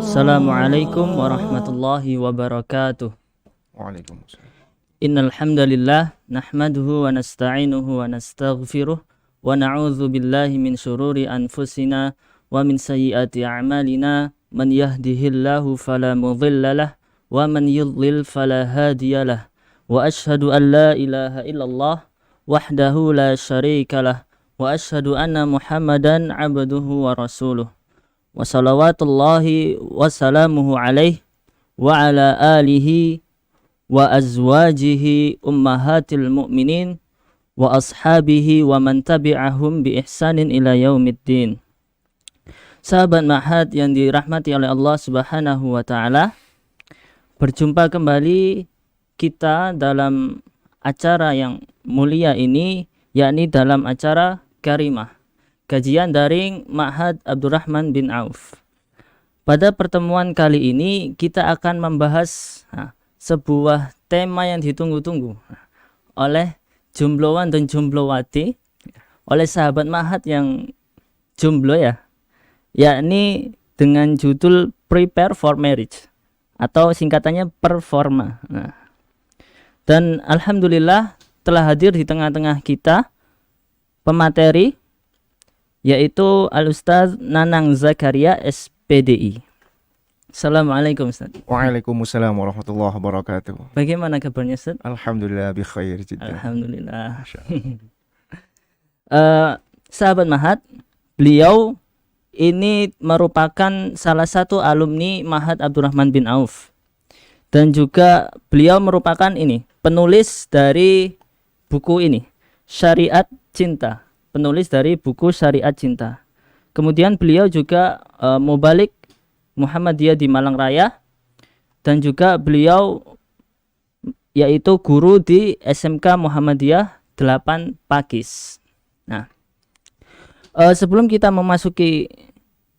Assalamualaikum warahmatullahi wabarakatuh. Waalaikumsalam. Innal hamdalillah nahmaduhu wa nasta'inuhu wa nastaghfiruh wa na'udzu billahi min syururi anfusina wa min sayyiati a'malina. Man yahdihillahu fala mudhillalah wa man yudlil fala hadiyalah. Wa asyhadu an la ilaha illallah wahdahu la syarikalah wa asyhadu anna Muhammadan 'abduhu wa rasuluh. Wa salawatullahi wa salamuhu alaihi wa ala alihi wa azwajihi ummahatil mu'minin wa ashabihi wa man tabi'ahum bi ihsanin ila yaumiddin. Sahabat Ma'had yang dirahmati oleh Allah Subhanahu wa taala, berjumpa kembali kita dalam acara yang mulia ini, yakni dalam acara Karimah, kajian daring Ma'had Abdurrahman bin Auf. Pada pertemuan kali ini kita akan membahas sebuah tema yang ditunggu-tunggu oleh jombloan dan jomblowati, oleh sahabat Ma'had yang jomblo ya, yakni dengan judul Prepare for Marriage atau singkatannya Performa. Dan alhamdulillah telah hadir di tengah-tengah kita pemateri, yaitu Al-Ustaz Nanang Zakaria SPDI. Assalamualaikum Ustaz. Waalaikumsalam warahmatullahi wabarakatuh. Bagaimana kabarnya Ustaz? Alhamdulillah bi khair jiddan. Alhamdulillah. Sahabat Ma'had, beliau ini merupakan salah satu alumni Ma'had Abdurrahman bin Auf, dan juga beliau merupakan penulis dari buku ini, Syariat Cinta, penulis dari buku Syariat Cinta. Kemudian beliau juga mubalik Muhammadiyah di Malang Raya, dan juga beliau yaitu guru di SMK Muhammadiyah 8 Pakis. Nah, sebelum kita memasuki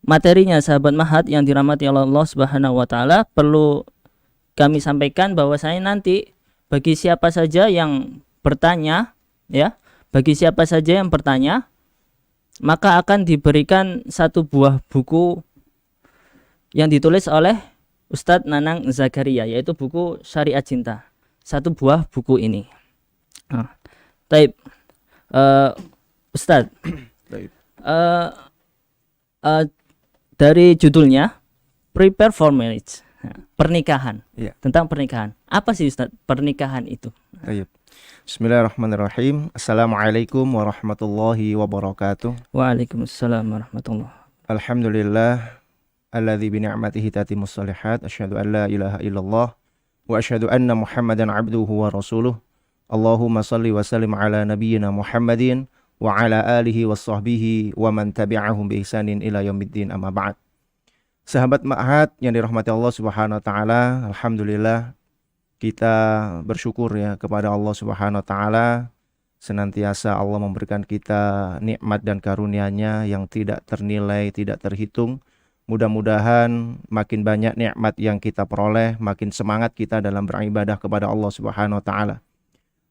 materinya sahabat Ma'had yang dirahmati Allah Subhanahu wa taala, perlu kami sampaikan bahwasanya nanti bagi siapa saja yang bertanya bagi siapa saja yang bertanya, maka akan diberikan satu buah buku yang ditulis oleh Ustadz Nanang Zakaria, yaitu buku Syariat Cinta. Satu buah buku ini. Taib, Ustadz, dari judulnya Prepare for Marriage, pernikahan, tentang pernikahan. Apa sih Ustadz pernikahan itu? Taib. Bismillahirrahmanirrahim. Assalamualaikum warahmatullahi wabarakatuh. Waalaikumsalam warahmatullahi wabarakatuh. Alhamdulillah alladzi bi ni'matihi tatimmus shalihat. Asyhadu an la ilaha illallah wa asyhadu anna Muhammadan 'abduhu wa rasuluh. Allahumma shalli wa sallim ala nabiyyina Muhammadin wa ala alihi wassahbihi wa man tabi'ahum bi ihsanin ila yaumiddin, amma ba'd. Sahabat Ma'had yang dirahmati Allah Subhanahu wa taala, alhamdulillah kita bersyukur ya kepada Allah Subhanahu wa taala, senantiasa Allah memberikan kita nikmat dan karunia-Nya yang tidak ternilai, tidak terhitung. Mudah-mudahan makin banyak nikmat yang kita peroleh, makin semangat kita dalam beribadah kepada Allah Subhanahu wa taala.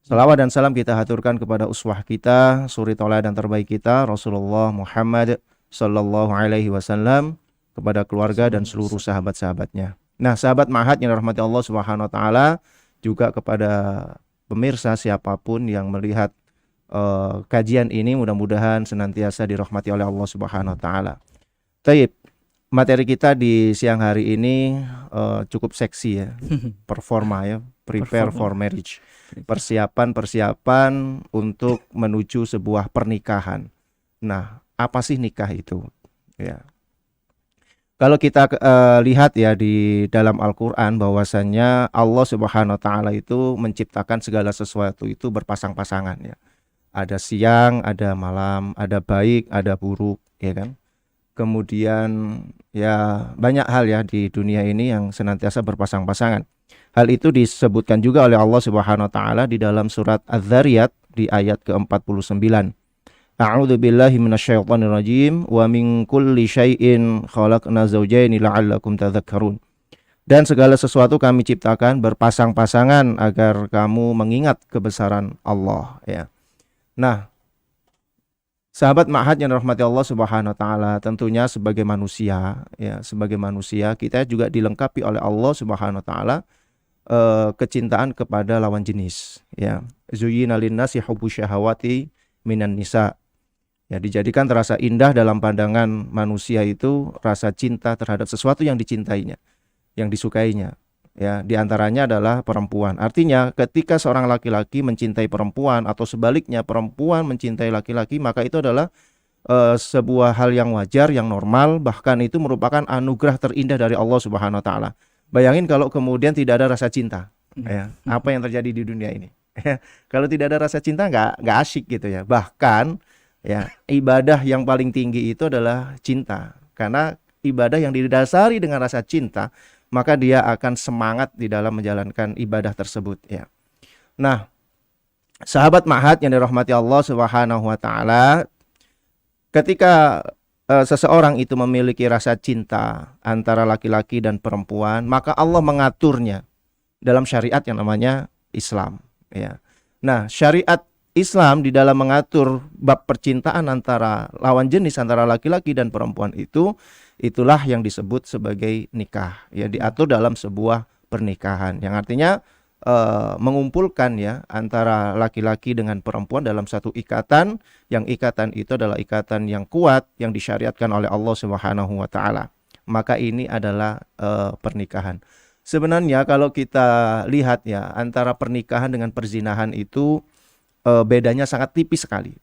Salawat dan salam kita haturkan kepada uswah kita, suri tauladan terbaik kita, Rasulullah Muhammad sallallahu alaihi wasallam, kepada keluarga dan seluruh sahabat-sahabatnya. Nah, sahabat Ma'had yang dirahmati Allah Subhanahu wa taala, juga kepada pemirsa siapapun yang melihat kajian ini, mudah-mudahan senantiasa dirahmati oleh Allah Subhanahu wa taala. Taib, materi kita di siang hari ini cukup seksi ya. Performa ya, prepare for marriage. Persiapan untuk menuju sebuah pernikahan. Nah, apa sih nikah itu? Ya. Kalau kita lihat ya di dalam Al-Quran, bahwasannya Allah Subhanahu wa taala itu menciptakan segala sesuatu itu berpasang-pasangan ya. Ada siang, ada malam, ada baik, ada buruk, ya kan? Kemudian ya banyak hal ya di dunia ini yang senantiasa berpasang-pasangan. Hal itu disebutkan juga oleh Allah Subhanahu wa taala di dalam surat Az-Zariyat di ayat ke-49. A'udzu billahi minasyaitonir rajim wa min kulli syai'in khalaqna zawjaini la'allakum tadhakkarun. Dan segala sesuatu kami ciptakan berpasang-pasangan agar kamu mengingat kebesaran Allah ya. Nah, Sahabat ma'had yang dirahmati Allah Subhanahu wa taala, tentunya sebagai manusia ya, sebagai manusia kita juga dilengkapi oleh Allah Subhanahu wa taala kecintaan kepada lawan jenis ya. Zuyyina linnasi hubbu syahawati minan nisa. Ya, dijadikan terasa indah dalam pandangan manusia itu rasa cinta terhadap sesuatu yang dicintainya, yang disukainya. Ya, di antaranya adalah perempuan. Artinya, ketika seorang laki-laki mencintai perempuan atau sebaliknya perempuan mencintai laki-laki, maka itu adalah sebuah hal yang wajar, yang normal, bahkan itu merupakan anugerah terindah dari Allah Subhanahu wa taala. Bayangin kalau kemudian tidak ada rasa cinta. Ya, apa yang terjadi di dunia ini? Kalau tidak ada rasa cinta nggak asyik gitu ya. Bahkan ya, ibadah yang paling tinggi itu adalah cinta. Karena ibadah yang didasari dengan rasa cinta, maka dia akan semangat di dalam menjalankan ibadah tersebut ya. Nah, sahabat ma'had yang dirahmati Allah Subhanahu wa taala, ketika seseorang itu memiliki rasa cinta antara laki-laki dan perempuan, maka Allah mengaturnya dalam syariat yang namanya Islam ya. Nah, syariat Islam di dalam mengatur bab percintaan antara lawan jenis antara laki-laki dan perempuan itulah yang disebut sebagai nikah ya, diatur dalam sebuah pernikahan yang artinya mengumpulkan ya antara laki-laki dengan perempuan dalam satu ikatan, yang ikatan itu adalah ikatan yang kuat yang disyariatkan oleh Allah Subhanahu wa taala. Maka ini adalah pernikahan. Sebenarnya kalau kita lihat ya, antara pernikahan dengan perzinahan itu bedanya sangat tipis sekali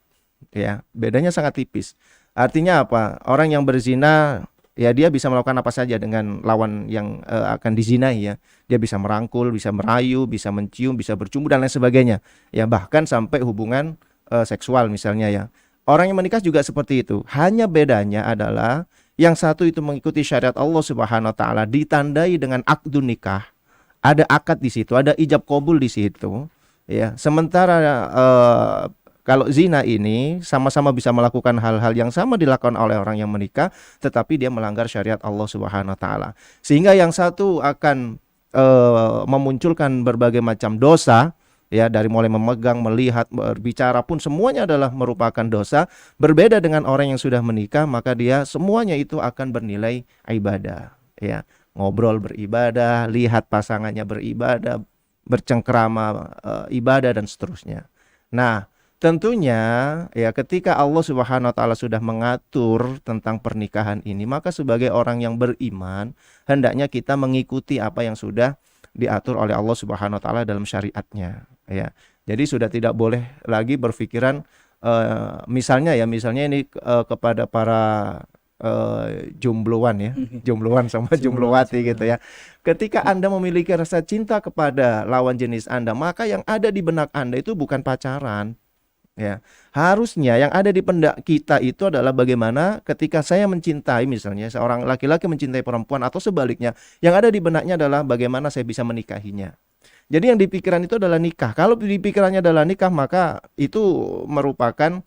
ya, bedanya sangat tipis. Artinya apa? Orang yang berzina ya dia bisa melakukan apa saja dengan lawan yang akan dizinai ya. Dia bisa merangkul, bisa merayu, bisa mencium, bisa bercumbu dan lain sebagainya ya, bahkan sampai hubungan seksual misalnya ya. Orang yang menikah juga seperti itu. Hanya bedanya adalah yang satu itu mengikuti syariat Allah Subhanahu wa taala, ditandai dengan akdun nikah. Ada akad di situ, ada ijab qabul di situ. Ya, sementara kalau zina ini sama-sama bisa melakukan hal-hal yang sama dilakukan oleh orang yang menikah, tetapi dia melanggar syariat Allah Subhanahu wa taala. Sehingga yang satu akan memunculkan berbagai macam dosa, ya, dari mulai memegang, melihat, berbicara pun semuanya adalah merupakan dosa. Berbeda dengan orang yang sudah menikah, maka dia semuanya itu akan bernilai ibadah, ya. Ngobrol beribadah, lihat pasangannya beribadah, bercengkrama ibadah dan seterusnya. Nah, tentunya ya ketika Allah Subhanahu wa taala sudah mengatur tentang pernikahan ini, maka sebagai orang yang beriman hendaknya kita mengikuti apa yang sudah diatur oleh Allah Subhanahu wa taala dalam syariatnya ya. Jadi sudah tidak boleh lagi berpikiran misalnya ini kepada para jombloan ya, jombloan sama jomblowati gitu ya. Ketika Anda memiliki rasa cinta kepada lawan jenis Anda, maka yang ada di benak Anda itu bukan pacaran. Ya, harusnya yang ada di benak kita itu adalah bagaimana ketika saya mencintai, misalnya seorang laki-laki mencintai perempuan atau sebaliknya, yang ada di benaknya adalah bagaimana saya bisa menikahinya. Jadi yang di pikiran itu adalah nikah. Kalau di pikirannya adalah nikah, maka itu merupakan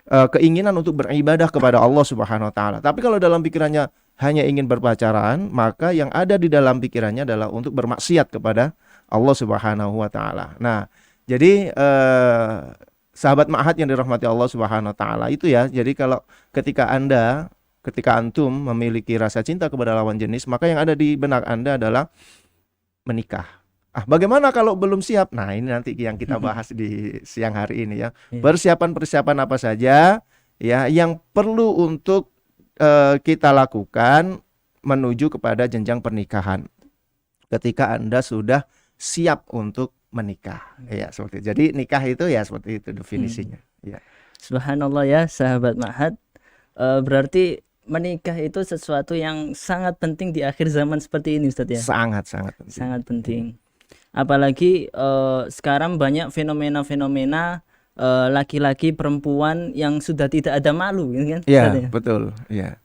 keinginan untuk beribadah kepada Allah Subhanahu wa taala. Tapi kalau dalam pikirannya hanya ingin berpacaran, maka yang ada di dalam pikirannya adalah untuk bermaksiat kepada Allah Subhanahu wa taala. Nah, jadi sahabat ma'had yang dirahmati Allah Subhanahu wa taala itu ya. Jadi kalau ketika antum memiliki rasa cinta kepada lawan jenis, maka yang ada di benak Anda adalah menikah. Bagaimana kalau belum siap? Nah, ini nanti yang kita bahas di siang hari ini ya. Persiapan-persiapan apa saja ya yang perlu untuk kita lakukan menuju kepada jenjang pernikahan ketika Anda sudah siap untuk menikah. Ya, seperti itu. Jadi nikah itu ya seperti itu definisinya. Ya. Subhanallah ya, sahabat ma'had. Berarti menikah itu sesuatu yang sangat penting di akhir zaman seperti ini, Ustaz ya. Sangat penting. Sangat penting. Apalagi sekarang banyak fenomena-fenomena laki-laki perempuan yang sudah tidak ada malu, kan? Iya, betul. Iya.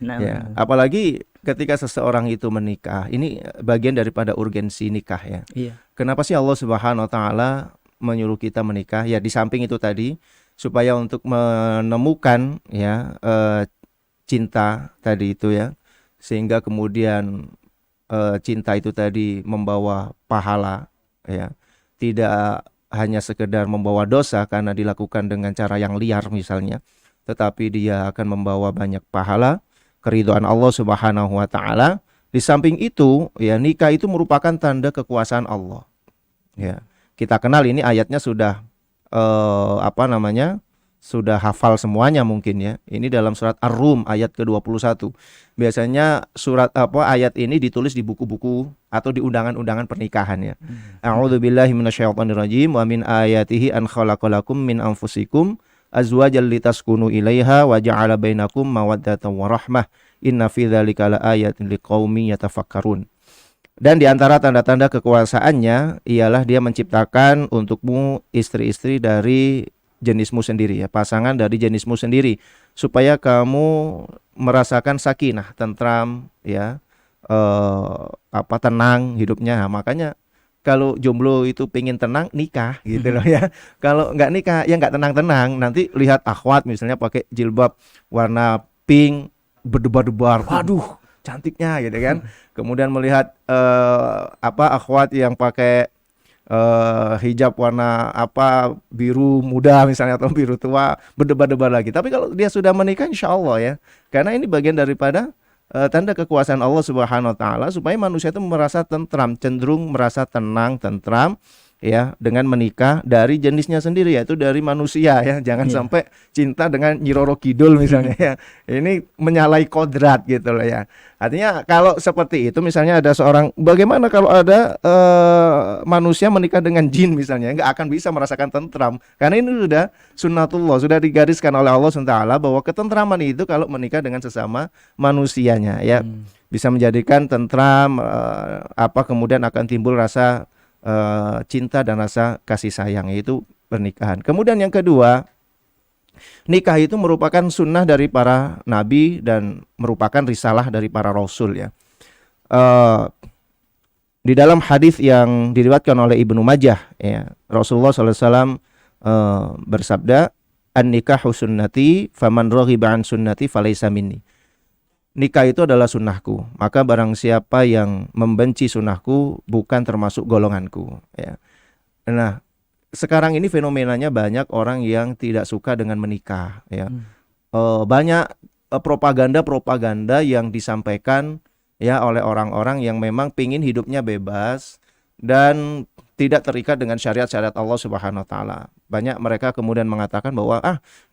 Nah, ya. Apalagi ketika seseorang itu menikah, ini bagian daripada urgensi nikah ya. Iya. Kenapa sih Allah Subhanahu wa taala menyuruh kita menikah? Ya, di samping itu tadi supaya untuk menemukan ya cinta tadi itu ya, sehingga kemudian cinta itu tadi membawa pahala ya, tidak hanya sekedar membawa dosa karena dilakukan dengan cara yang liar misalnya, tetapi dia akan membawa banyak pahala, keridhaan Allah Subhanahu wa taala. Di samping itu, ya nikah itu merupakan tanda kekuasaan Allah. Ya. Kita kenal ini ayatnya sudah sudah hafal semuanya mungkin ya. Ini dalam surat Ar-Rum ayat ke-21. Biasanya ayat ini ditulis di buku-buku atau di undangan-undangan pernikahan ya. A'udzubillahi minasyaitonirrajim wa min ayatihi an khalaqalakum min anfusikum azwajan litaskunu ilaiha wa ja'ala bainakum mawaddatan wa rahmah. Inna fi dzalika laayatin liqaumin yatafakkarun. Dan di antara tanda-tanda kekuasaannya ialah dia menciptakan untukmu istri-istri dari jenismu sendiri ya, pasangan dari jenismu sendiri supaya kamu merasakan sakinah, tentram ya, tenang hidupnya. Nah, makanya kalau jomblo itu pengen tenang nikah gitu loh ya. Kalau nggak nikah ya nggak tenang-tenang. Nanti lihat akhwat misalnya pakai jilbab warna pink berdebar-debar, waduh cantiknya gitu kan. Kemudian melihat akhwat yang pakai hijab warna biru muda misalnya atau biru tua, berdebar-debar lagi. Tapi kalau dia sudah menikah insya Allah ya, karena ini bagian daripada tanda kekuasaan Allah Subhanahu wa taala supaya manusia itu merasa tentram, cenderung merasa tenang, tentram ya dengan menikah dari jenisnya sendiri, yaitu dari manusia ya. Jangan sampai cinta dengan Nyi Roro Kidul misalnya ya. Ini menyalahi kodrat gitu loh ya. Artinya kalau seperti itu misalnya ada seorang, bagaimana kalau ada manusia menikah dengan jin misalnya, nggak akan bisa merasakan tentram. Karena ini sudah sunnatullah, sudah digariskan oleh Allah SWT bahwa ketentraman itu kalau menikah dengan sesama manusianya ya. Bisa menjadikan tentram, kemudian akan timbul rasa cinta dan rasa kasih sayang, yaitu pernikahan. Kemudian yang kedua, nikah itu merupakan sunnah dari para nabi dan merupakan risalah dari para rasul ya. Di dalam hadis yang diriwayatkan oleh Ibnu Majah ya, Rasulullah SAW bersabda, an-nikahu sunnati faman raghiba an sunnati falaysa minni. Nikah itu adalah sunnahku, maka barang siapa yang membenci sunnahku bukan termasuk golonganku ya. Nah, sekarang ini fenomenanya banyak orang yang tidak suka dengan menikah ya. Banyak propaganda yang disampaikan ya oleh orang-orang yang memang pingin hidupnya bebas dan tidak terikat dengan syariat-syariat Allah Subhanahu wa taala. Banyak mereka kemudian mengatakan bahwa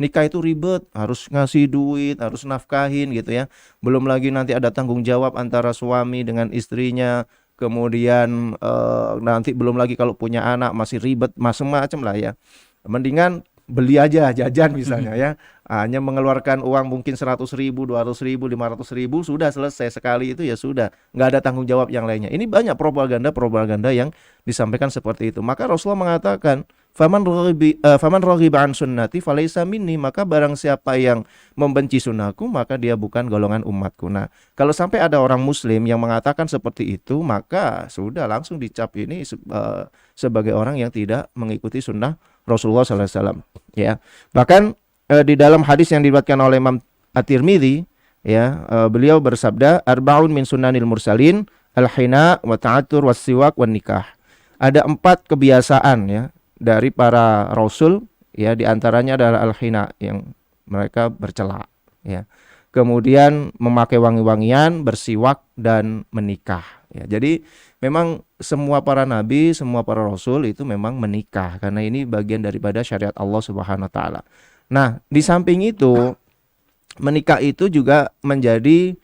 nikah itu ribet, harus ngasih duit, harus nafkahin gitu ya. Belum lagi nanti ada tanggung jawab antara suami dengan istrinya. Kemudian nanti belum lagi kalau punya anak masih ribet, macam-macam lah ya. Mendingan beli aja jajan misalnya ya. Hanya mengeluarkan uang mungkin 100.000, 200.000, 500.000, sudah selesai sekali itu ya sudah, nggak ada tanggung jawab yang lainnya. Ini banyak propaganda yang disampaikan seperti itu. Maka Rasulullah mengatakan, faman raghiba an sunnati falaysa minni, maka barang siapa yang membenci sunnahku maka dia bukan golongan umatku. Nah, kalau sampai ada orang muslim yang mengatakan seperti itu, maka sudah langsung dicap ini sebagai orang yang tidak mengikuti sunnah Rasulullah SAW ya. Bahkan di dalam hadis yang diriwayatkan oleh Imam At-Tirmidzi ya, beliau bersabda, arba'un min sunnanil mursalin al-hina wa ta'atur was siwak wan nikah. Ada 4 kebiasaan ya dari para rasul ya, di antaranya adalah al-hina, yang mereka bercelak ya. Kemudian memakai wangi-wangian, bersiwak dan menikah ya. Jadi memang semua para nabi, semua para rasul itu memang menikah karena ini bagian daripada syariat Allah Subhanahu wa taala. Nah, di samping itu menikah itu juga menjadi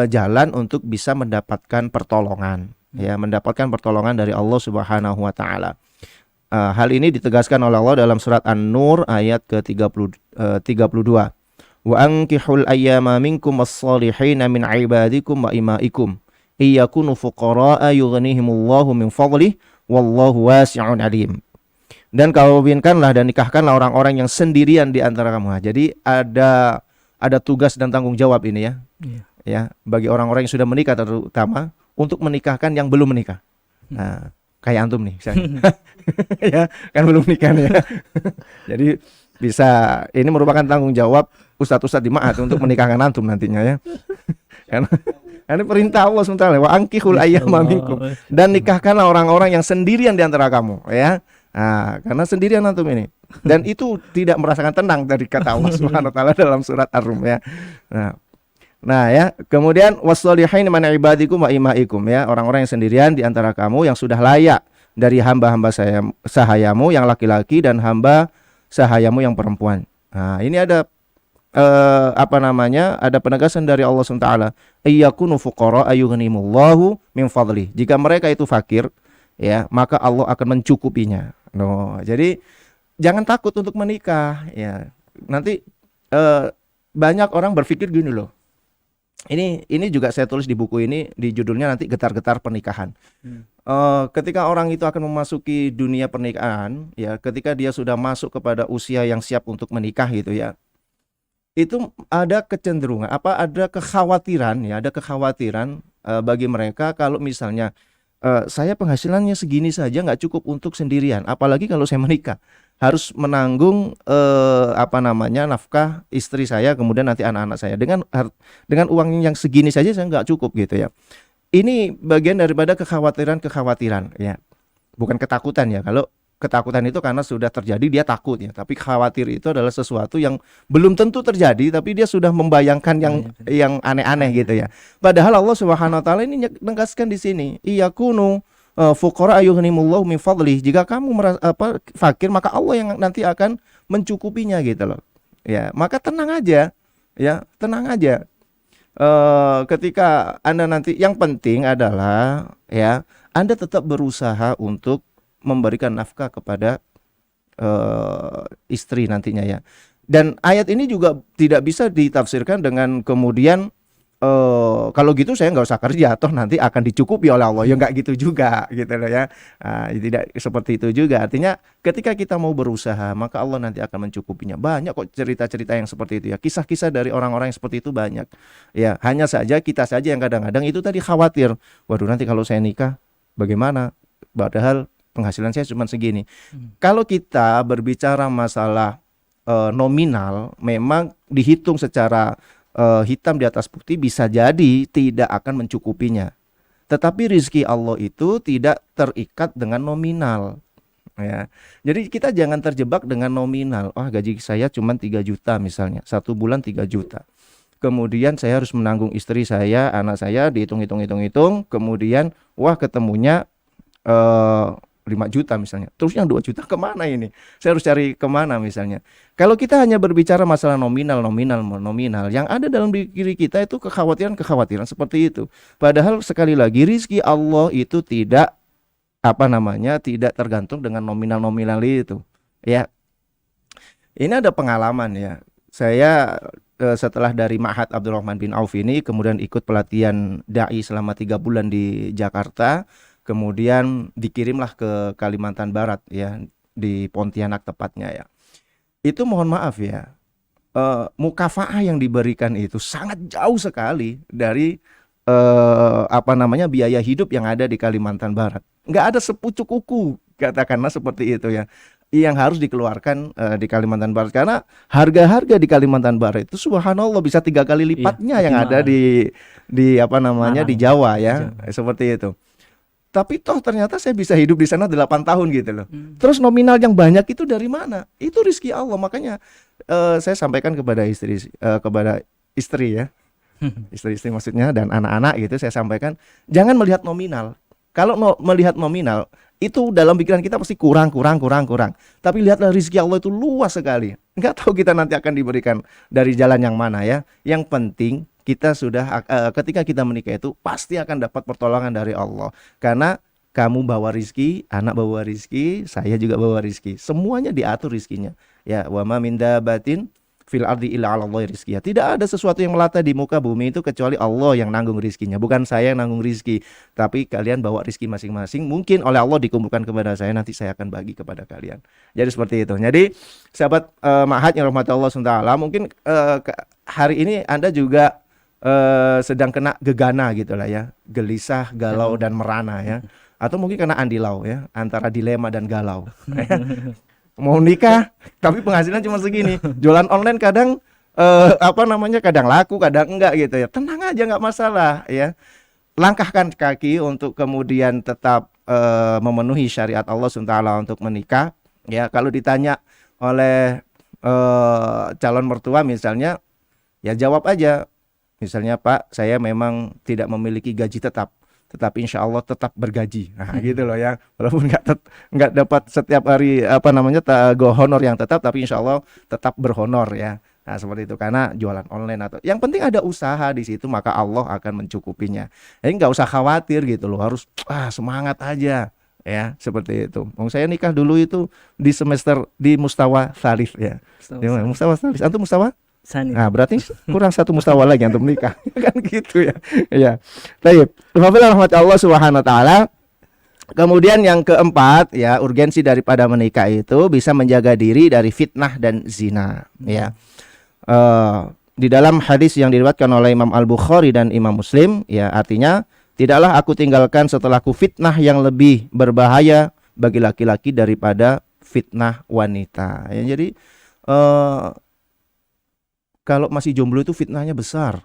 jalan untuk bisa mendapatkan pertolongan ya, mendapatkan pertolongan dari Allah Subhanahu wa taala. Hal ini ditegaskan oleh Allah dalam surat An-Nur ayat ke-32. Wa ankihul ayyama minkum as-salihina min ibadikum wa imaikum iyakunu fuqara'a yughnihimullahu min fadlih wallahu wasi'un alim. Dan kawinkanlah dan nikahkanlah orang-orang yang sendirian di antara kamu. Nah, jadi ada tugas dan tanggung jawab ini ya. Ya, bagi orang-orang yang sudah menikah terutama untuk menikahkan yang belum menikah. Nah, kayak antum nih misalnya. Ya, kan belum nikah nih ya. Jadi bisa, ini merupakan tanggung jawab ustadz-ustadz di Ma'at untuk menikahkan antum nantinya ya. Karena ini perintah Allah SWT, wa ankihul ayyama minkum, dan nikahkanlah orang-orang yang sendirian di antara kamu ya. Nah, karena sendirian antum ini. Dan itu tidak merasakan tenang dari kata Allah Subhanahu wa taala dalam surat Ar-Rum ya. Nah ya, kemudian wassalihin min ibadikum wa imaikum ya, orang-orang yang sendirian di antara kamu yang sudah layak dari hamba-hamba sahayamu yang laki-laki dan hamba sahayamu yang perempuan. Nah, ini ada ada penegasan dari Allah SWT, ayyakunu fuqara ayyughnimullahu min fadli. Jika mereka itu fakir ya, maka Allah akan mencukupinya. Jadi jangan takut untuk menikah ya. Nanti banyak orang berpikir gini loh. Ini juga saya tulis di buku ini, di judulnya nanti Getar-getar Pernikahan. Ketika orang itu akan memasuki dunia pernikahan ya, ketika dia sudah masuk kepada usia yang siap untuk menikah gitu ya, itu ada kecenderungan ada kekhawatiran bagi mereka kalau misalnya saya penghasilannya segini saja nggak cukup untuk sendirian, apalagi kalau saya menikah harus menanggung nafkah istri saya, kemudian nanti anak-anak saya dengan uang yang segini saja saya nggak cukup gitu ya. Ini bagian daripada kekhawatiran ya, bukan ketakutan ya. Kalau ketakutan itu karena sudah terjadi dia takut ya, tapi khawatir itu adalah sesuatu yang belum tentu terjadi tapi dia sudah membayangkan yang aneh-aneh gitu ya. Padahal Allah Subhanahu wa taala ini menegaskan di sini, iyakunu fuqara ayyughnimullahu min fadli. Jika kamu fakir, maka Allah yang nanti akan mencukupinya gitu loh. Ya, maka tenang aja. Ya, tenang aja. Ketika Anda nanti, yang penting adalah ya, Anda tetap berusaha untuk memberikan nafkah kepada istri nantinya ya. Dan ayat ini juga tidak bisa ditafsirkan dengan kemudian kalau gitu saya nggak usah kerja, toh nanti akan dicukupi oleh Allah. Ya nggak gitu juga gitu loh ya. Tidak seperti itu juga. Artinya ketika kita mau berusaha, maka Allah nanti akan mencukupinya. Banyak kok cerita-cerita yang seperti itu ya. Kisah-kisah dari orang-orang yang seperti itu banyak. Ya, hanya saja kita saja yang kadang-kadang itu tadi khawatir. Waduh, nanti kalau saya nikah bagaimana? Padahal penghasilan saya cuma segini. Kalau kita berbicara masalah nominal, memang dihitung secara hitam di atas putih bisa jadi tidak akan mencukupinya. Tetapi rizki Allah itu tidak terikat dengan nominal ya. Jadi kita jangan terjebak dengan nominal. Gaji saya cuma 3 juta misalnya, 1 bulan 3 juta. Kemudian saya harus menanggung istri saya, anak saya, dihitung, kemudian ketemunya 5 juta misalnya. Terus yang 2 juta kemana ini? Saya harus cari kemana misalnya. Kalau kita hanya berbicara masalah nominal, yang ada dalam diri kita itu kekhawatiran seperti itu. Padahal sekali lagi rizki Allah itu tidak tidak tergantung dengan nominal itu. Ya. Ini ada pengalaman ya. Saya setelah dari Ma'had Abdurrahman bin Auf ini kemudian ikut pelatihan dai selama 3 bulan di Jakarta. Kemudian dikirimlah ke Kalimantan Barat ya, di Pontianak tepatnya ya. Itu mohon maaf ya, mukafaah yang diberikan itu sangat jauh sekali dari biaya hidup yang ada di Kalimantan Barat. Nggak ada sepucuk kuku, katakanlah seperti itu ya, yang harus dikeluarkan di Kalimantan Barat. Karena harga-harga di Kalimantan Barat itu subhanallah bisa 3 kali lipatnya yang ada di Jawa ya, seperti itu. Tapi toh ternyata saya bisa hidup di sana 8 tahun gitu loh. Terus nominal yang banyak itu dari mana? Itu rizki Allah. Makanya saya sampaikan kepada istri ya. Istri maksudnya dan anak-anak gitu, saya sampaikan jangan melihat nominal. Kalau melihat nominal itu dalam pikiran kita pasti kurang. Tapi lihatlah rizki Allah itu luas sekali. Enggak tahu kita nanti akan diberikan dari jalan yang mana ya. Yang penting kita sudah ketika kita menikah itu pasti akan dapat pertolongan dari Allah. Karena kamu bawa rizki, anak bawa rizki, saya juga bawa rizki. Semuanya diatur rizkinya. Ya, wa ma min dabatin fil ardi illa 'ala Allahi rizqiha. Tidak ada sesuatu yang melata di muka bumi itu kecuali Allah yang nanggung rizkinya. Bukan saya yang nanggung rizki, tapi kalian bawa rizki masing-masing. Mungkin oleh Allah dikumpulkan kepada saya, nanti saya akan bagi kepada kalian. Jadi seperti itu. Jadi sahabat Ma'had yang rahmat Allah SWT, mungkin hari ini Anda juga sedang kena gegana gitulah ya, gelisah, galau dan merana ya, atau mungkin kena andilau ya, antara dilema dan galau. Mau nikah tapi penghasilan cuma segini, jualan online kadang kadang laku kadang enggak gitu ya. Tenang aja, nggak masalah ya. Langkahkan kaki untuk kemudian tetap memenuhi syariat Allah SWT untuk menikah, ya kalau ditanya oleh calon mertua misalnya, ya jawab aja. Misalnya, Pak, saya memang tidak memiliki gaji tetap, tetapi insya Allah tetap bergaji. Nah, gitu loh ya. Walaupun nggak dapat setiap hari honor yang tetap, tapi insya Allah tetap berhonor ya. Nah, seperti itu, karena jualan online atau yang penting ada usaha di situ, maka Allah akan mencukupinya. Jadi nggak usah khawatir gitu loh, harus semangat aja ya, seperti itu. Saya nikah dulu itu di semester di mustawa tsalits ya. Mustawa tsalits, antum mustawa? Nah, berarti kurang satu mustawa lagi untuk menikah. Kan gitu ya. Ya. Baik. Rahmat Allah Subhanahu wa taala. Kemudian yang keempat ya, urgensi daripada menikah itu bisa menjaga diri dari fitnah dan zina ya. Di dalam hadis yang diriwayatkan oleh Imam Al-Bukhari dan Imam Muslim ya, artinya tidaklah aku tinggalkan setelahku fitnah yang lebih berbahaya bagi laki-laki daripada fitnah wanita. Ya, jadi kalau masih jomblo itu fitnahnya besar,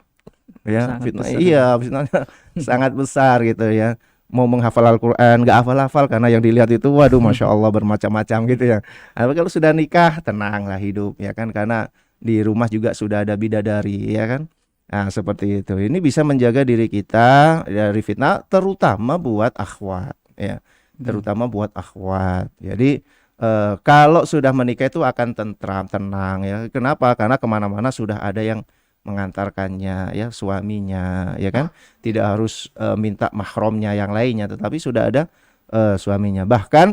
ya, fitnahnya sangat besar gitu ya. Mau menghafal Al-Quran nggak hafal-hafal karena yang dilihat itu, waduh, masya Allah bermacam-macam gitu ya. Tapi kalau sudah nikah, tenanglah hidup ya kan, karena di rumah juga sudah ada bidadari ya kan. Nah, seperti itu. Ini bisa menjaga diri kita dari fitnah, terutama buat akhwat ya, terutama buat akhwat. Jadi kalau sudah menikah itu akan tentram, tenang ya. Kenapa? Karena kemana-mana sudah ada yang mengantarkannya ya, suaminya ya kan. Tidak harus minta mahramnya yang lainnya, tetapi sudah ada suaminya. Bahkan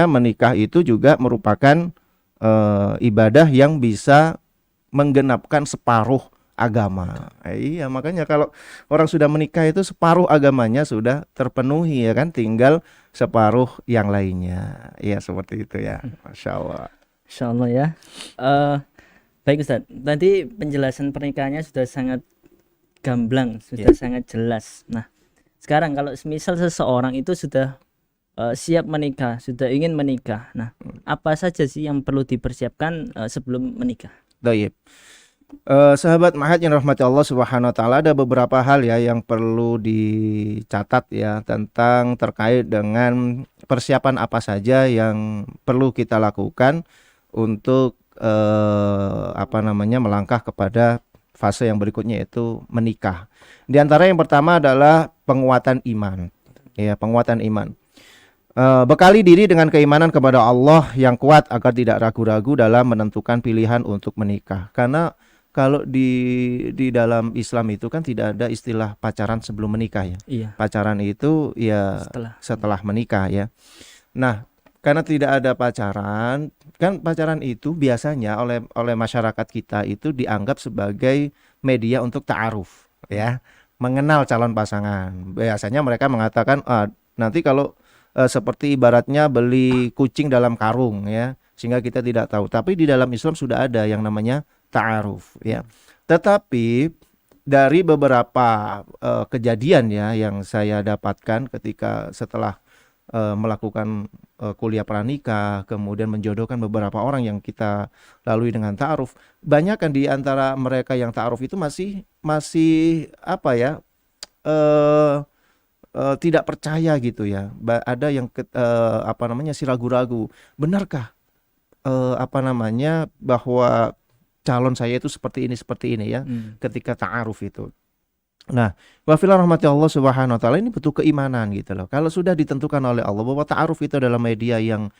menikah itu juga merupakan ibadah yang bisa menggenapkan separuh agama. Iya, makanya kalau orang sudah menikah itu separuh agamanya sudah terpenuhi ya kan, tinggal separuh yang lainnya. Iya, seperti itu ya. Masya Allah. Masya Allah ya. Baik Ustaz, tadi penjelasan pernikahannya sudah sangat gamblang, sudah sangat jelas. Nah, sekarang kalau misal seseorang itu sudah siap menikah, sudah ingin menikah, nah apa saja sih yang perlu dipersiapkan sebelum menikah? Baik. Sahabat Mahat yang rahmati Allah Subhanahu wa taala, ada beberapa hal ya yang perlu dicatat ya, tentang terkait dengan persiapan apa saja yang perlu kita lakukan untuk melangkah kepada fase yang berikutnya, yaitu menikah. Di antara yang pertama adalah penguatan iman. Ya, penguatan iman. Bekali diri dengan keimanan kepada Allah yang kuat agar tidak ragu-ragu dalam menentukan pilihan untuk menikah. Karena kalau di dalam Islam itu kan tidak ada istilah pacaran sebelum menikah ya. Iya. Pacaran itu ya setelah menikah ya. Nah, karena tidak ada pacaran, kan pacaran itu biasanya oleh masyarakat kita itu dianggap sebagai media untuk ta'aruf ya, mengenal calon pasangan. Biasanya mereka mengatakan nanti kalau seperti ibaratnya beli kucing dalam karung ya, sehingga kita tidak tahu. Tapi di dalam Islam sudah ada yang namanya ta'aruf ya. Tetapi dari beberapa kejadian ya yang saya dapatkan ketika setelah melakukan kuliah pranikah, kemudian menjodohkan beberapa orang yang kita lalui dengan ta'aruf, banyak kan di antara mereka yang ta'aruf itu masih tidak percaya gitu ya. Ada yang masih ragu-ragu, benarkah bahwa calon saya itu seperti ini ya, ketika ta'aruf itu. Nah, wa fil rahmati Allah Subhanahu wa taala, ini butuh keimanan gitu loh. Kalau sudah ditentukan oleh Allah bahwa ta'aruf itu adalah media yang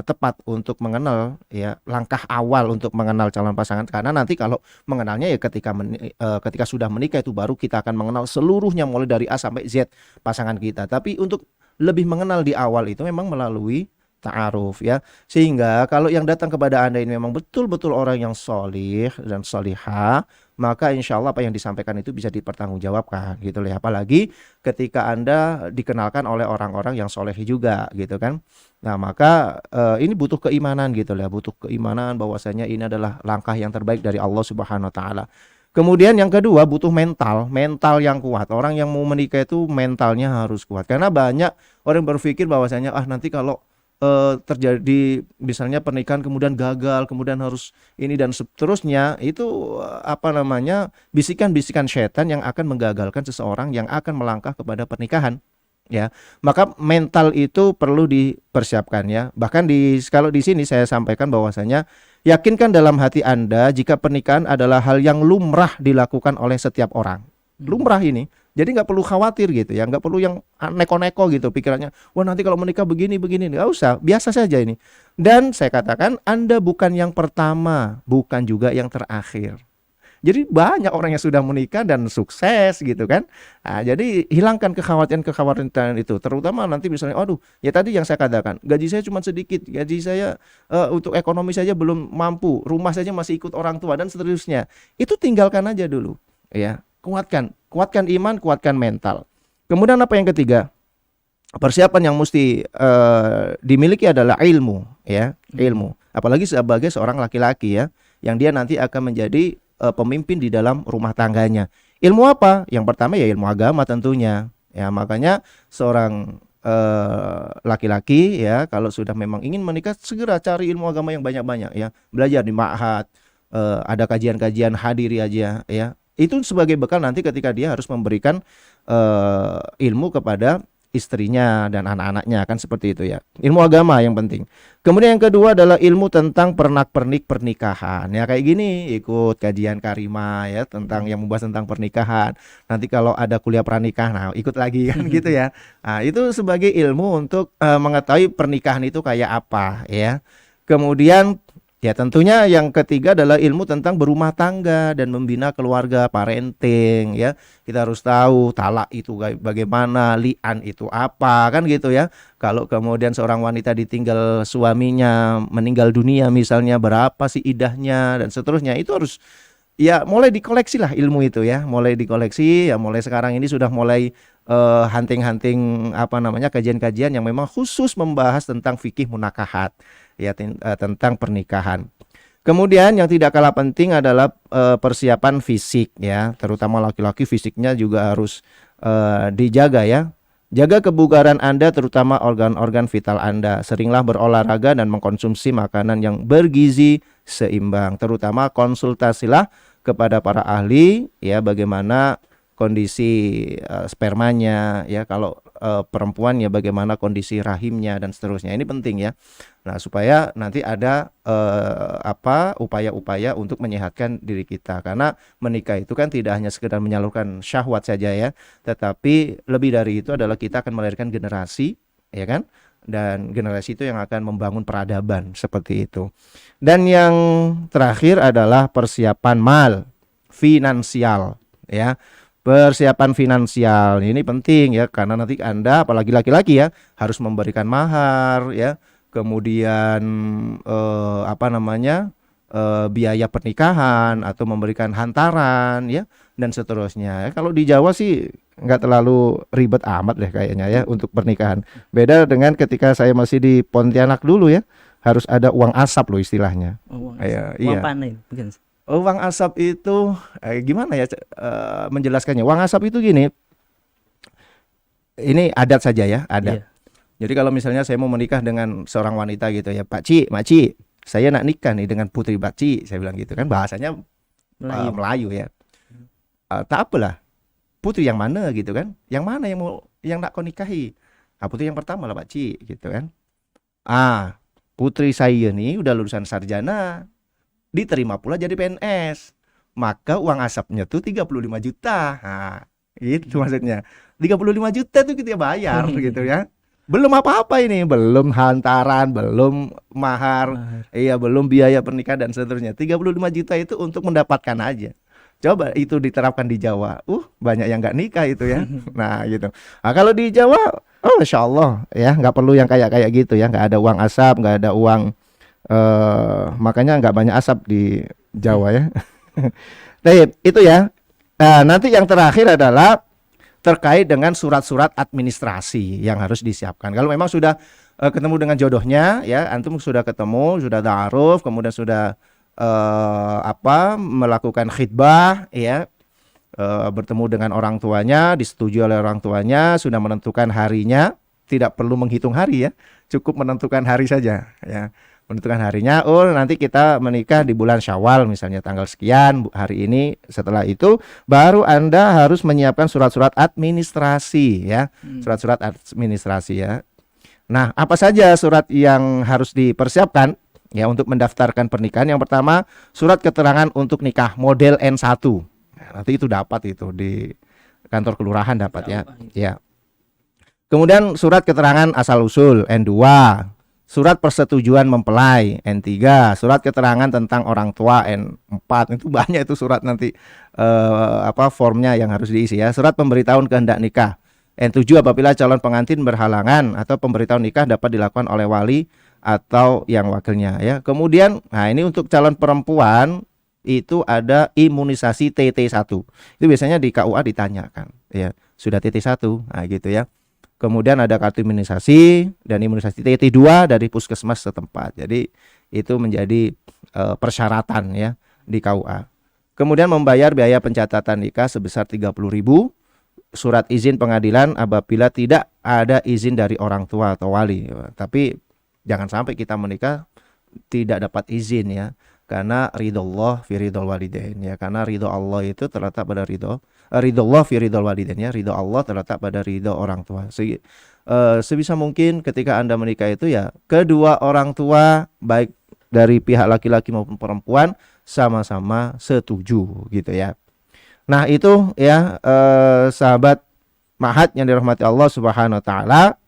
tepat untuk mengenal ya, langkah awal untuk mengenal calon pasangan, karena nanti kalau mengenalnya ya ketika sudah menikah itu baru kita akan mengenal seluruhnya mulai dari A sampai Z pasangan kita. Tapi untuk lebih mengenal di awal itu memang melalui ta'aruf ya, sehingga kalau yang datang kepada Anda ini memang betul-betul orang yang solih dan solihah, maka insya Allah apa yang disampaikan itu bisa dipertanggungjawabkan gitu loh. Apalagi ketika Anda dikenalkan oleh orang-orang yang soleh juga gitu kan. Nah, maka ini butuh keimanan gitu loh, butuh keimanan bahwasanya ini adalah langkah yang terbaik dari Allah Subhanahu wa taala. Kemudian yang kedua butuh mental yang kuat. Orang yang mau menikah itu mentalnya harus kuat, karena banyak orang berpikir bahwasanya nanti kalau terjadi misalnya pernikahan kemudian gagal, kemudian harus ini dan seterusnya, itu bisikan-bisikan setan yang akan menggagalkan seseorang yang akan melangkah kepada pernikahan. Ya, maka mental itu perlu dipersiapkan ya. Bahkan kalau di sini saya sampaikan bahwasanya yakinkan dalam hati Anda jika pernikahan adalah hal yang lumrah dilakukan oleh setiap orang. Lumrah ini. Jadi nggak perlu khawatir gitu ya, nggak perlu yang neko-neko gitu pikirannya. Wah nanti kalau menikah begini, nggak usah, biasa saja ini. Dan saya katakan Anda bukan yang pertama, bukan juga yang terakhir. Jadi banyak orang yang sudah menikah dan sukses gitu kan. Nah, jadi hilangkan kekhawatiran itu. Terutama nanti misalnya, aduh, ya tadi yang saya katakan, gaji saya cuma sedikit, gaji saya untuk ekonomi saja belum mampu, rumah saja masih ikut orang tua dan seterusnya. Itu tinggalkan aja dulu, ya. Kuatkan iman, kuatkan mental. Kemudian apa yang ketiga? Persiapan yang mesti dimiliki adalah ilmu, ya, ilmu. Apalagi sebagai seorang laki-laki ya, yang dia nanti akan menjadi pemimpin di dalam rumah tangganya. Ilmu apa? Yang pertama ya ilmu agama tentunya. Ya, makanya seorang laki-laki ya kalau sudah memang ingin menikah segera cari ilmu agama yang banyak-banyak ya. Belajar di ma'had, ada kajian-kajian, hadiri aja ya. Itu sebagai bekal nanti ketika dia harus memberikan ilmu kepada istrinya dan anak-anaknya, kan seperti itu ya. Ilmu agama yang penting. Kemudian yang kedua adalah ilmu tentang pernak-pernik pernikahan. Ya kayak gini, ikut kajian Karimah ya tentang yang membahas tentang pernikahan. Nanti kalau ada kuliah pernikahan, nah ikut lagi kan gitu ya. Nah, itu sebagai ilmu untuk mengetahui pernikahan itu kayak apa ya. Kemudian ya tentunya yang ketiga adalah ilmu tentang berumah tangga dan membina keluarga, parenting ya. Kita harus tahu talak itu bagaimana, li'an itu apa kan gitu ya. Kalau kemudian seorang wanita ditinggal suaminya meninggal dunia misalnya, berapa sih idahnya dan seterusnya. Itu harus ya mulai dikoleksi lah ilmu itu ya. Mulai dikoleksi ya, mulai sekarang ini sudah mulai hunting-hunting kajian-kajian yang memang khusus membahas tentang fikih munakahat ya, tentang pernikahan. Kemudian yang tidak kalah penting adalah persiapan fisik ya, terutama laki-laki fisiknya juga harus dijaga ya. Jaga kebugaran Anda, terutama organ-organ vital Anda. Seringlah berolahraga dan mengkonsumsi makanan yang bergizi seimbang. Terutama konsultasilah kepada para ahli ya bagaimana kondisi spermanya ya, kalau perempuan ya bagaimana kondisi rahimnya dan seterusnya. Ini penting ya. Nah, supaya nanti ada upaya-upaya untuk menyehatkan diri kita. Karena menikah itu kan tidak hanya sekedar menyalurkan syahwat saja ya, tetapi lebih dari itu adalah kita akan melahirkan generasi, ya kan? Dan generasi itu yang akan membangun peradaban seperti itu. Dan yang terakhir adalah persiapan finansial ya. Persiapan finansial ini penting ya, karena nanti Anda apalagi laki-laki ya harus memberikan mahar ya, kemudian biaya pernikahan atau memberikan hantaran ya dan seterusnya. Kalau di Jawa sih nggak terlalu ribet amat deh kayaknya ya untuk pernikahan. Beda dengan ketika saya masih di Pontianak dulu ya, harus ada uang asap loh istilahnya. Uang Iya. panen bukan? Uang asap itu gimana ya menjelaskannya? Uang asap itu gini, ini adat saja ya, adat. Iya. Jadi kalau misalnya saya mau menikah dengan seorang wanita gitu ya, Pak Ci, Mak Ci, saya nak nikah nih dengan putri Pak Ci, saya bilang gitu kan, bahasanya Melayu ya. Tak apalah, putri yang mana gitu kan? Yang mana yang nak kau nikahi? Putri yang pertama lah Pak Ci gitu kan. Putri saya nih udah lulusan sarjana, diterima pula jadi PNS, maka uang asapnya tuh 35 juta. Itu maksudnya 35 juta tuh kita bayar gitu ya. Belum apa-apa ini, belum hantaran, belum mahar, iya belum biaya pernikahan dan seterusnya. 35 juta itu untuk mendapatkan aja. Coba itu diterapkan di Jawa, banyak yang nggak nikah itu ya. Nah gitu. Kalau di Jawa, Masya Allah ya, nggak perlu yang kayak gitu ya, nggak ada uang asap, nggak ada uang. Makanya nggak banyak asap di Jawa ya. Baik, itu ya. Nanti yang terakhir adalah terkait dengan surat-surat administrasi yang harus disiapkan. Kalau memang sudah ketemu dengan jodohnya ya, antum sudah ketemu, sudah ta'aruf, kemudian sudah melakukan khitbah ya, bertemu dengan orang tuanya, disetujui oleh orang tuanya, sudah menentukan harinya, tidak perlu menghitung hari ya. cukup menentukan hari saja ya. Menentukan harinya, oh nanti kita menikah di bulan Syawal misalnya tanggal sekian hari ini. Setelah itu baru Anda harus menyiapkan surat-surat administrasi ya. Surat-surat administrasi ya. Nah, apa saja surat yang harus dipersiapkan ya untuk mendaftarkan pernikahan? Yang pertama, surat keterangan untuk nikah model N1. Nah, nanti itu dapat itu di kantor kelurahan dapat ya. Ya. Kemudian surat keterangan asal usul N2. Surat persetujuan mempelai N3, surat keterangan tentang orang tua N4. Itu banyak itu surat nanti formnya yang harus diisi ya. Surat pemberitahuan kehendak nikah N7, apabila calon pengantin berhalangan atau pemberitahuan nikah dapat dilakukan oleh wali atau yang wakilnya ya. Kemudian nah ini untuk calon perempuan itu ada imunisasi TT1. Itu biasanya di KUA ditanyakan ya, sudah TT1. Nah gitu ya. Kemudian ada kartu imunisasi dan imunisasi TT2 dari puskesmas setempat. Jadi itu menjadi persyaratan ya di KUA. Kemudian membayar biaya pencatatan nikah sebesar 30.000. Surat izin pengadilan apabila tidak ada izin dari orang tua atau wali. Tapi jangan sampai kita menikah tidak dapat izin ya. Karena ridho fi ridhol walidain ya, karena ridho Allah itu terletak pada ridho Allah fi ridhol walidain ya, ridho Allah terletak pada ridho orang tua. Sebisa mungkin ketika Anda menikah itu ya kedua orang tua baik dari pihak laki-laki maupun perempuan sama-sama setuju gitu ya. Nah itu ya sahabat Mahat yang dirahmati Allah Subhanahu wa taala,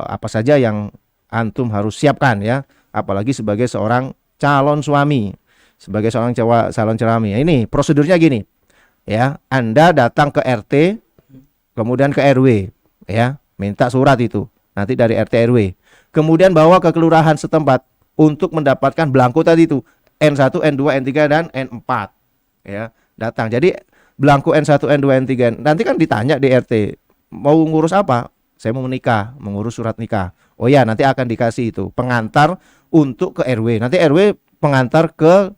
apa saja yang antum harus siapkan ya, apalagi sebagai seorang calon suami, sebagai seorang calon suami. Ini prosedurnya gini ya, Anda datang ke RT kemudian ke RW ya, minta surat itu nanti dari RT RW, kemudian bawa ke kelurahan setempat untuk mendapatkan belangko tadi itu N1, N2, N3 dan N4 ya. Datang, jadi belangko N1, N2, N3 nanti kan ditanya di RT mau ngurus apa, saya mau menikah, mengurus surat nikah. Oh ya, nanti akan dikasih itu pengantar untuk ke RW. Nanti RW pengantar ke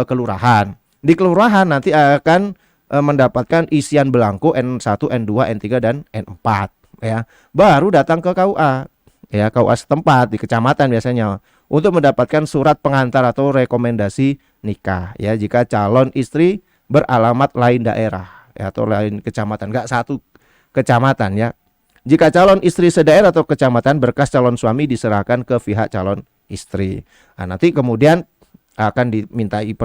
kelurahan. Di kelurahan nanti akan mendapatkan isian belangko N1, N2, N3 dan N4 ya. Baru datang ke KUA. Ya, KUA setempat di kecamatan biasanya untuk mendapatkan surat pengantar atau rekomendasi nikah ya, jika calon istri beralamat lain daerah ya, atau lain kecamatan, enggak satu kecamatan ya. Jika calon istri sedaerah atau kecamatan, berkas calon suami diserahkan ke pihak calon istri. Nah, nanti kemudian akan dimintai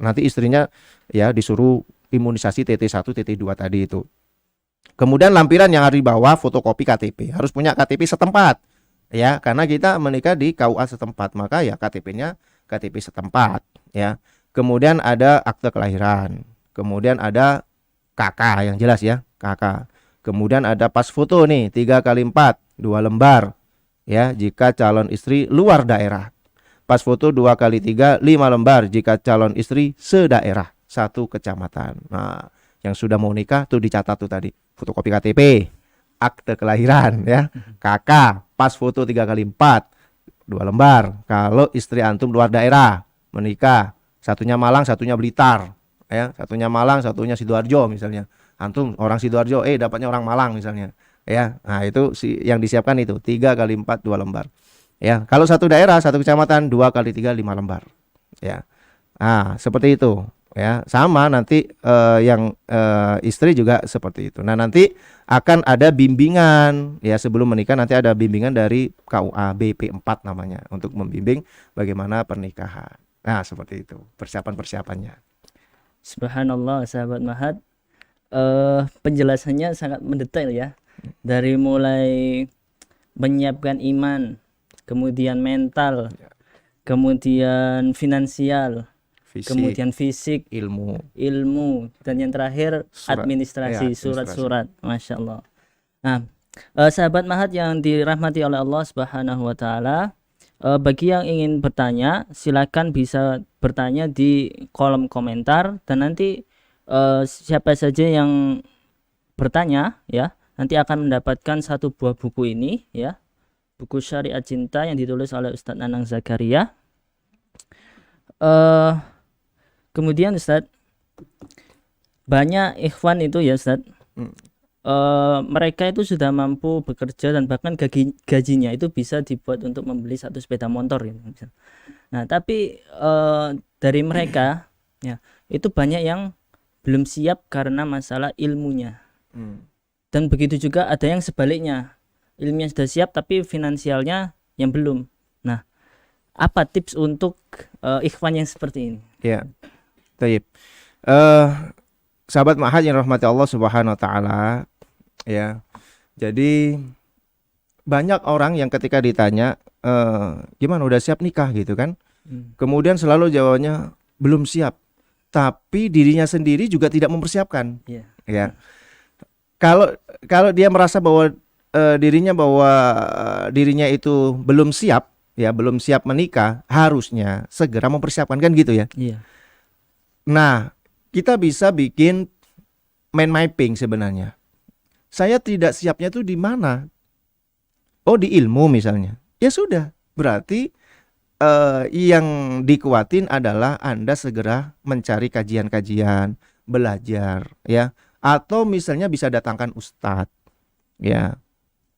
nanti istrinya ya disuruh imunisasi TT1, TT2 tadi itu. Kemudian lampiran yang harus dibawa fotokopi KTP. Harus punya KTP setempat. Ya, karena kita menikah di KUA setempat, maka ya KTP-nya KTP setempat ya. Kemudian ada akte kelahiran. Kemudian ada KK yang jelas ya, KK. Kemudian ada pas foto nih 3x4 2 lembar ya jika calon istri luar daerah. Pas foto 2x3 5 lembar jika calon istri sedaerah 1 kecamatan. Nah, yang sudah mau nikah tuh dicatat tuh tadi, fotokopi KTP, akte kelahiran ya, KK, pas foto 3x4 2 lembar. Kalau istri antum luar daerah menikah, satunya Malang, satunya Blitar ya, satunya Malang, satunya Sidoarjo misalnya. Antum orang Sidoarjo, dapatnya orang Malang misalnya ya. Nah, itu yang disiapkan itu 3x4 2 lembar. Ya, kalau satu daerah, satu kecamatan 2x3 5 lembar. Ya. Nah, seperti itu ya. Sama nanti yang istri juga seperti itu. Nah, nanti akan ada bimbingan ya, sebelum menikah nanti ada bimbingan dari KUA BP4 namanya untuk membimbing bagaimana pernikahan. Nah, seperti itu persiapan-persiapannya. Subhanallah sahabat Mahat, penjelasannya sangat mendetail ya, dari mulai menyiapkan iman, kemudian mental, kemudian finansial, kemudian fisik, ilmu, dan yang terakhir administrasi, surat-surat. Masya Allah. Nah, sahabat Mahat yang dirahmati oleh Allah Subhanahu wa taala, bagi yang ingin bertanya silakan bisa bertanya di kolom komentar, dan nanti siapa saja yang bertanya ya nanti akan mendapatkan satu buah buku ini ya, buku Syariat Cinta yang ditulis oleh Ustadz Nanang Zakaria. Kemudian Ustadz, banyak ikhwan itu ya Ustadz, mereka itu sudah mampu bekerja dan bahkan gajinya itu bisa dibuat untuk membeli satu sepeda motor gitu misal. Nah, tapi dari mereka ya itu banyak yang belum siap karena masalah ilmunya. Dan begitu juga ada yang sebaliknya, ilmunya sudah siap tapi finansialnya yang belum. Nah, apa tips untuk ikhwan yang seperti ini? Ya, taib. Sahabat Ma'had yang rahmati Allah Subhanahu wa taala, ya. Jadi banyak orang yang ketika ditanya gimana udah siap nikah gitu kan? Kemudian selalu jawabannya belum siap. Tapi dirinya sendiri juga tidak mempersiapkan. Iya. Ya. Kalau dia merasa bahwa dirinya itu belum siap, ya, belum siap menikah, harusnya segera mempersiapkan kan gitu ya. Iya. Nah, kita bisa bikin mind mapping sebenarnya. Saya tidak siapnya itu di mana? Oh, di ilmu misalnya. Ya sudah, berarti yang dikuatin adalah Anda segera mencari kajian-kajian, belajar, ya. Atau misalnya bisa datangkan ustadz, ya.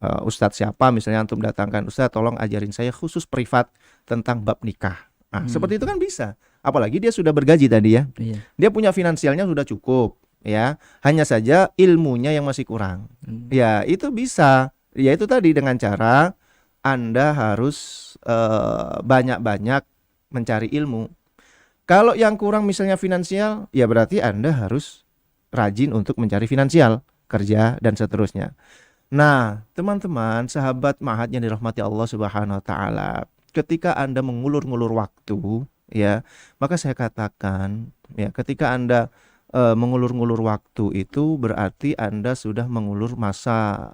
Ustadz siapa misalnya antum datangkan, ustadz tolong ajarin saya khusus privat tentang bab nikah. Nah, seperti itu kan bisa. Apalagi dia sudah bergaji tadi ya. Iya. Dia punya finansialnya sudah cukup, ya. Hanya saja ilmunya yang masih kurang. Ya, itu bisa. Ya itu tadi dengan cara Anda harus banyak-banyak mencari ilmu. Kalau yang kurang misalnya finansial, ya berarti Anda harus rajin untuk mencari finansial, kerja dan seterusnya. Nah, teman-teman, sahabat Ma'had yang dirahmati Allah Subhanahu wa taala, ketika Anda mengulur-ngulur waktu, ya, maka saya katakan, ya, ketika Anda mengulur-ngulur waktu itu berarti Anda sudah mengulur masa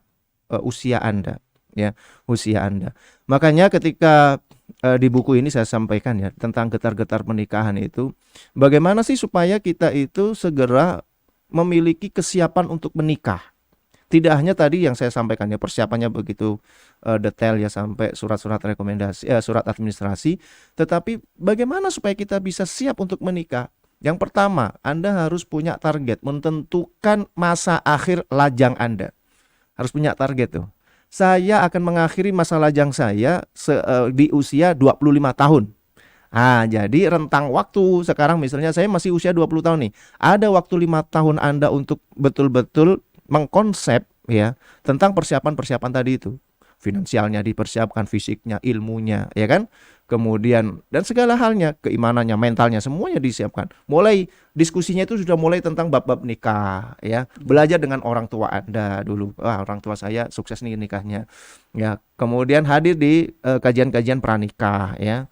usia Anda, ya, usia Anda. Makanya ketika di buku ini saya sampaikan ya tentang getar-getar pernikahan itu, bagaimana sih supaya kita itu segera memiliki kesiapan untuk menikah. Tidak hanya tadi yang saya sampaikan ya, persiapannya begitu detail ya sampai surat-surat rekomendasi, surat administrasi, tetapi bagaimana supaya kita bisa siap untuk menikah? Yang pertama, Anda harus punya target, menentukan masa akhir lajang Anda. Harus punya target tuh. Saya akan mengakhiri masa lajang saya di usia 25 tahun. Ah, jadi rentang waktu sekarang misalnya saya masih usia 20 tahun nih. Ada waktu 5 tahun Anda untuk betul-betul mengkonsep ya tentang persiapan-persiapan tadi itu. Finansialnya dipersiapkan, fisiknya, ilmunya, ya kan? Kemudian dan segala halnya, keimanannya, mentalnya semuanya disiapkan. Mulai diskusinya itu sudah mulai tentang bab-bab nikah, ya. Belajar dengan orang tua Anda dulu. Wah, orang tua saya sukses nih nikahnya. Ya, kemudian hadir di kajian-kajian pranikah, ya.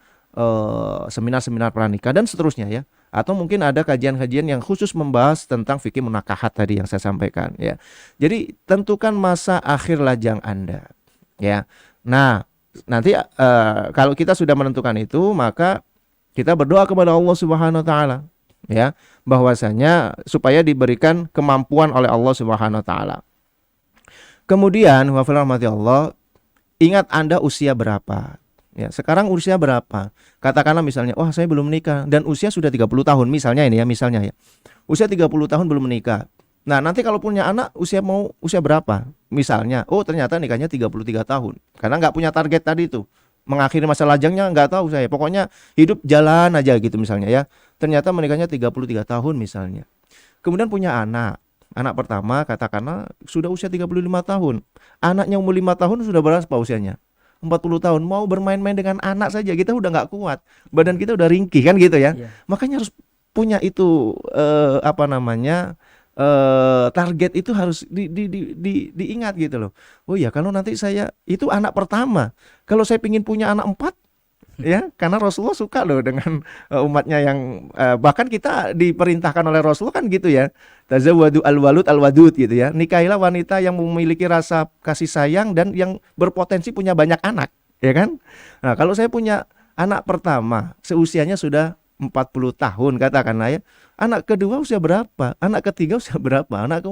Seminar-seminar pranikah dan seterusnya ya. Atau mungkin ada kajian-kajian yang khusus membahas tentang fikih munakahat tadi yang saya sampaikan ya. Jadi tentukan masa akhir lajang Anda ya. Nah, nanti kalau kita sudah menentukan itu, maka kita berdoa kepada Allah Subhanahu wa taala ya, bahwasanya supaya diberikan kemampuan oleh Allah Subhanahu wa taala. Kemudian wa rahmati Allah, ingat Anda usia berapa? Ya, sekarang usia berapa? Katakanlah misalnya, wah saya belum menikah dan usia sudah 30 tahun misalnya ini ya, misalnya ya. Usia 30 tahun belum menikah. Nah, nanti kalau punya anak mau usia berapa? Misalnya, oh ternyata nikahnya 33 tahun. Karena nggak punya target tadi itu. Mengakhiri masa lajangnya nggak tahu saya. Pokoknya hidup jalan aja gitu misalnya ya. Ternyata menikahnya 33 tahun misalnya. Kemudian punya anak. Anak pertama katakanlah sudah usia 35 tahun. Anaknya umur 5 tahun sudah berapa usianya? 40 tahun, mau bermain-main dengan anak saja kita udah nggak kuat, badan kita udah ringkih kan gitu ya. Makanya harus punya itu target itu harus diingat gitu loh. Oh ya, kalau nanti saya itu anak pertama, kalau saya ingin punya anak 4 ya, karena Rasulullah suka loh dengan umatnya yang bahkan kita diperintahkan oleh Rasulullah kan gitu ya, tazawwadu al-walud al-wadud gitu ya, nikahilah wanita yang memiliki rasa kasih sayang dan yang berpotensi punya banyak anak ya kan. Nah, kalau saya punya anak pertama seusianya sudah 40 tahun katakanlah ya, anak kedua usia berapa, anak ketiga usia berapa, anak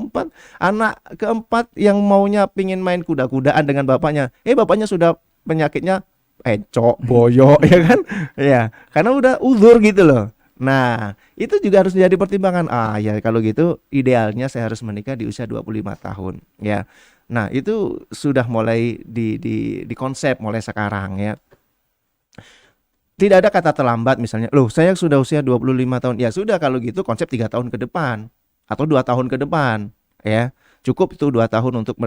keempat yang maunya pingin main kuda-kudaan dengan bapaknya, bapaknya sudah penyakitnya encok, boyok ya kan? Ya, karena udah uzur gitu loh. Nah, itu juga harus jadi pertimbangan. Ah, ya kalau gitu idealnya saya harus menikah di usia 25 tahun, ya. Nah, itu sudah mulai di konsep mulai sekarang ya. Tidak ada kata terlambat misalnya. Loh, saya sudah usia 25 tahun. Ya sudah kalau gitu konsep 3 tahun ke depan atau 2 tahun ke depan, ya. Cukup itu 2 tahun untuk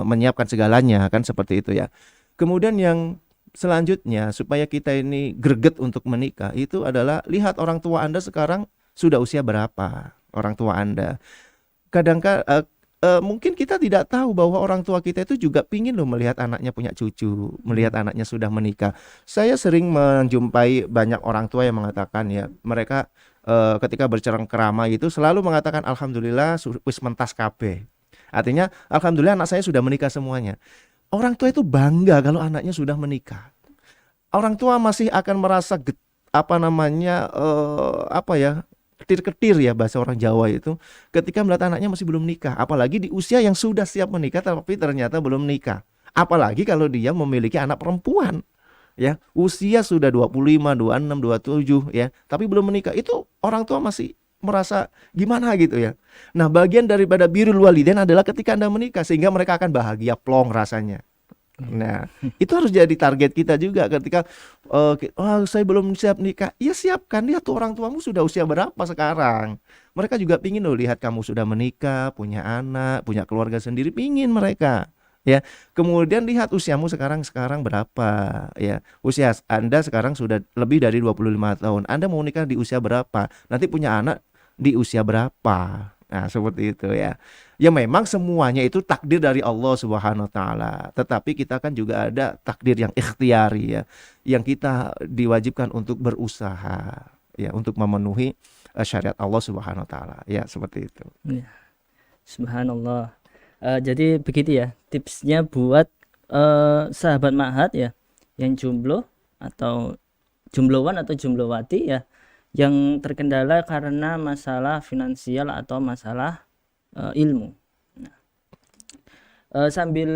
menyiapkan segalanya kan seperti itu ya. Kemudian yang selanjutnya supaya kita ini greget untuk menikah itu adalah lihat orang tua Anda sekarang sudah usia berapa, orang tua Anda. Kadang-kadang mungkin kita tidak tahu bahwa orang tua kita itu juga pingin loh melihat anaknya punya cucu, melihat anaknya sudah menikah. Saya sering menjumpai banyak orang tua yang mengatakan ya, mereka ketika bercengkrama itu selalu mengatakan alhamdulillah wis mentas kabeh. Artinya alhamdulillah anak saya sudah menikah semuanya. Orang tua itu bangga kalau anaknya sudah menikah. Orang tua masih akan merasa apa namanya apa ya, ketir-ketir ya bahasa orang Jawa itu ketika melihat anaknya masih belum nikah, apalagi di usia yang sudah siap menikah tapi ternyata belum nikah. Apalagi kalau dia memiliki anak perempuan ya, usia sudah 25, 26, 27 ya, tapi belum menikah. Itu orang tua masih merasa gimana gitu ya. Nah, bagian daripada birrul walidain adalah ketika Anda menikah sehingga mereka akan bahagia plong rasanya. Nah, itu harus jadi target kita juga ketika saya belum siap nikah. Ya siapkan, lihat tuh orang tuamu sudah usia berapa sekarang. Mereka juga pingin loh lihat kamu sudah menikah, punya anak, punya keluarga sendiri, pingin mereka. Ya, kemudian lihat usiamu sekarang berapa ya. Usia Anda sekarang sudah lebih dari 25 tahun. Anda mau nikah di usia berapa? Nanti punya anak di usia berapa? Nah, seperti itu ya. Ya memang semuanya itu takdir dari Allah Subhanahu wa taala. Tetapi kita kan juga ada takdir yang ikhtiari ya, yang kita diwajibkan untuk berusaha ya untuk memenuhi syariat Allah Subhanahu wa taala. Ya, seperti itu. Ya, subhanallah. Jadi begitu ya tipsnya buat sahabat Ma'had ya yang jomblo atau jomblowan atau jomblowati ya yang terkendala karena masalah finansial atau masalah ilmu. Nah, sambil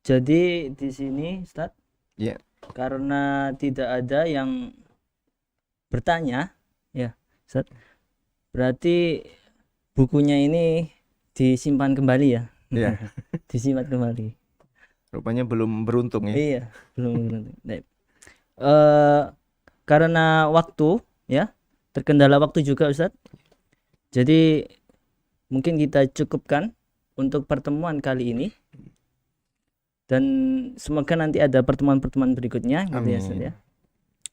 jadi di sini Ustaz, Ya. karena tidak ada yang bertanya ya Ustaz, berarti bukunya ini disimpan kembali ya. Ya. Disimpan kembali. Rupanya belum beruntung ya. Iya, belum beruntung. Baik. Karena waktu ya, terkendala waktu juga Ustadz. Jadi mungkin kita cukupkan untuk pertemuan kali ini. Dan semoga nanti ada pertemuan-pertemuan berikutnya gitu ya Ustadz ya.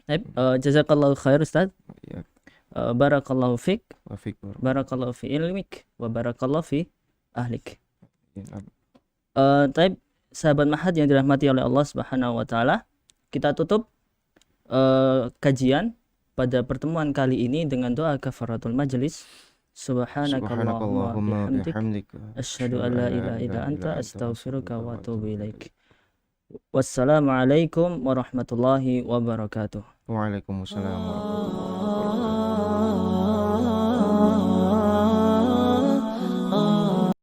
Baik, jazakallahu khair Ustadz. Ya. Barakallahu fiik. Wafik. Barakallahu fi ilmik wa barakallahu fi ahlik. Ya. Taib sahabat Ma'had yang dirahmati oleh Allah Subhanahu wa taala, kita tutup kajian pada pertemuan kali ini dengan doa kafaratul majlis. Subhanakallahumma bihamdika asyhadu an la ilaha illa anta astaghfiruka wa atubu ilaik. Wassalamualaikum warahmatullahi wabarakatuh. Waalaikumsalam warahmatullahi wabarakatuh.